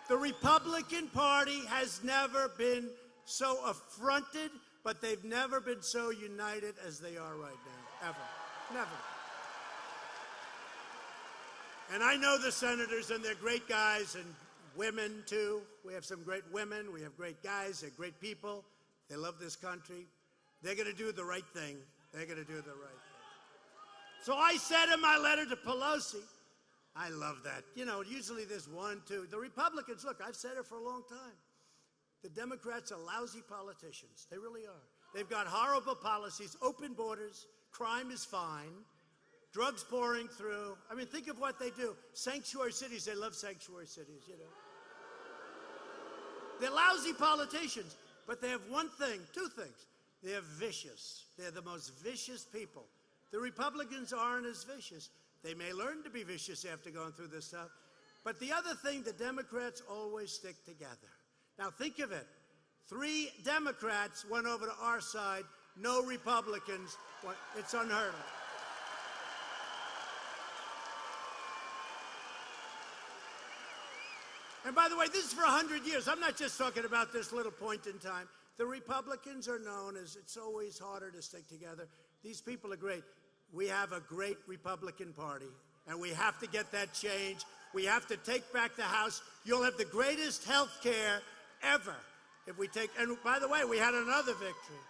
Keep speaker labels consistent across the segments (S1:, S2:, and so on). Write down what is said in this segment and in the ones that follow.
S1: The Republican Party has never been so affronted, but they've never been so united as they are right now, ever, never. And I know the senators, and they're great guys, and women, too. We have some great women. We have great guys. They're great people. They love this country. They're going to do the right thing. They're going to do the right thing. So I said in my letter to Pelosi, I love that. You know, usually there's one, two. The Republicans, look, I've said it for a long time. The Democrats are lousy politicians. They really are. They've got horrible policies, open borders, crime is fine, drugs pouring through. I mean, think of what they do. Sanctuary cities, they love sanctuary cities, you know. They're lousy politicians, but they have one thing, two things. They're vicious. They're the most vicious people. The Republicans aren't as vicious. They may learn to be vicious after going through this stuff. But the other thing, the Democrats always stick together. Now think of it. 3 Democrats went over to our side, no Republicans. It's unheard of. And by the way, this is for 100 years. I'm not just talking about this little point in time. The Republicans are known as it's always harder to stick together. These people are great. We have a great Republican Party, and we have to get that change. We have to take back the House. You'll have the greatest health care ever if we take, and by the way, we had another victory.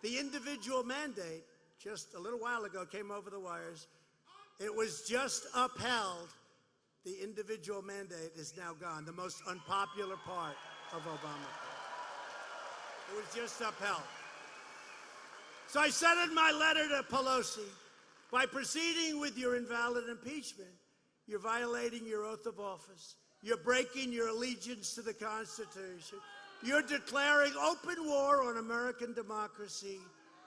S1: The individual mandate, just a little while ago, came over the wires. It was just upheld. The individual mandate is now gone, the most unpopular part of Obamacare. It was just upheld. So I said in my letter to Pelosi, by proceeding with your invalid impeachment, you're violating your oath of office. You're breaking your allegiance to the Constitution. You're declaring open war on American democracy.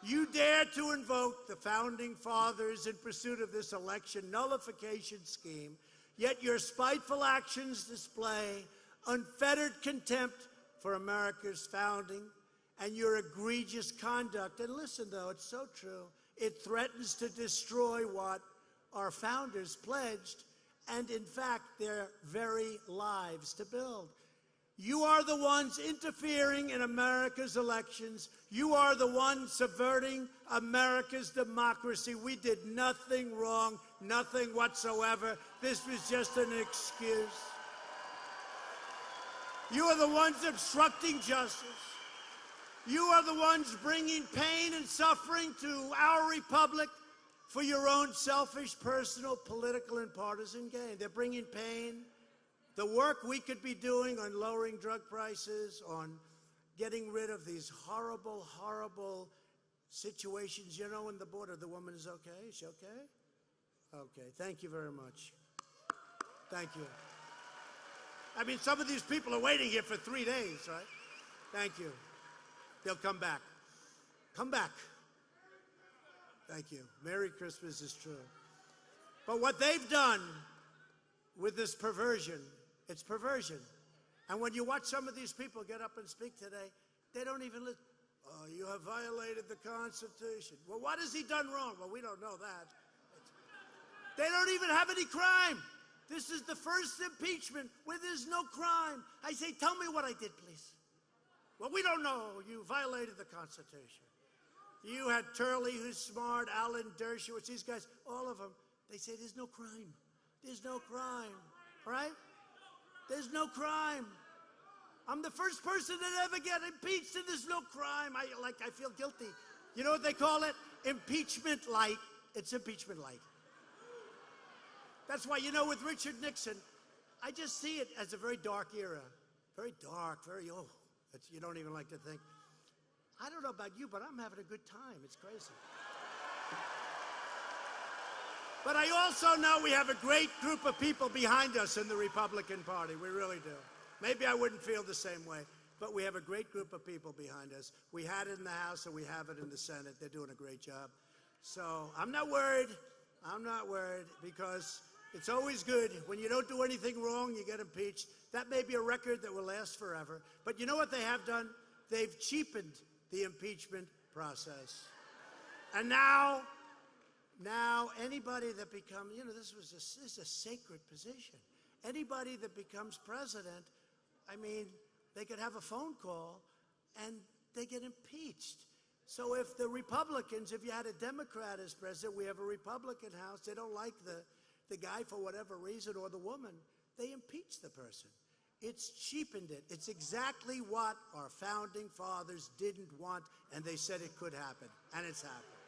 S1: You dare to invoke the Founding Fathers in pursuit of this election nullification scheme, yet your spiteful actions display unfettered contempt for America's founding and your egregious conduct. And listen, though, it's so true. It threatens to destroy what our founders pledged and, in fact, their very lives to build. You are the ones interfering in America's elections. You are the ones subverting America's democracy. We did nothing wrong, nothing whatsoever. This was just an excuse. You are the ones obstructing justice. You are the ones bringing pain and suffering to our republic for your own selfish, personal, political, and partisan gain. They're bringing pain. The work we could be doing on lowering drug prices, on getting rid of these horrible, horrible situations. You know, in the border, the woman is okay. Is she okay? Okay. Thank you very much. Thank you. I mean, some of these people are waiting here for 3 days, right? Thank you. They'll come back. Come back. Thank you. Merry Christmas is true. But what they've done with this perversion, it's perversion. And when you watch some of these people get up and speak today, they don't even listen. Oh, you have violated the Constitution. Well, what has he done wrong? Well, we don't know that. They don't even have any crime. This is the first impeachment where there's no crime. I say, tell me what I did, please. Well, we don't know. You violated the Constitution. You had Turley, who's smart, Alan Dershowitz, these guys, all of them. They say there's no crime. There's no crime, right? There's no crime. I'm the first person to ever get impeached, and there's no crime. I feel guilty. You know what they call it? Impeachment light. It's impeachment light. That's why, you know, with Richard Nixon, I just see it as a very dark era. Very dark, very, you don't even like to think. I don't know about you, but I'm having a good time. It's crazy. But I also know we have a great group of people behind us in the Republican Party. We really do. Maybe I wouldn't feel the same way, but we have a great group of people behind us. We had it in the House and we have it in the Senate. They're doing a great job. So I'm not worried. I'm not worried because it's always good. When you don't do anything wrong, you get impeached. That may be a record that will last forever. But you know what they have done? They've cheapened the impeachment process. And now anybody that becomes, this is a sacred position. Anybody that becomes president, I mean, they could have a phone call and they get impeached. So if the Republicans, if you had a Democrat as president, we have a Republican House, they don't like the guy for whatever reason or the woman, they impeach the person. It's cheapened it. It's exactly what our founding fathers didn't want, and they said it could happen, and it's happened.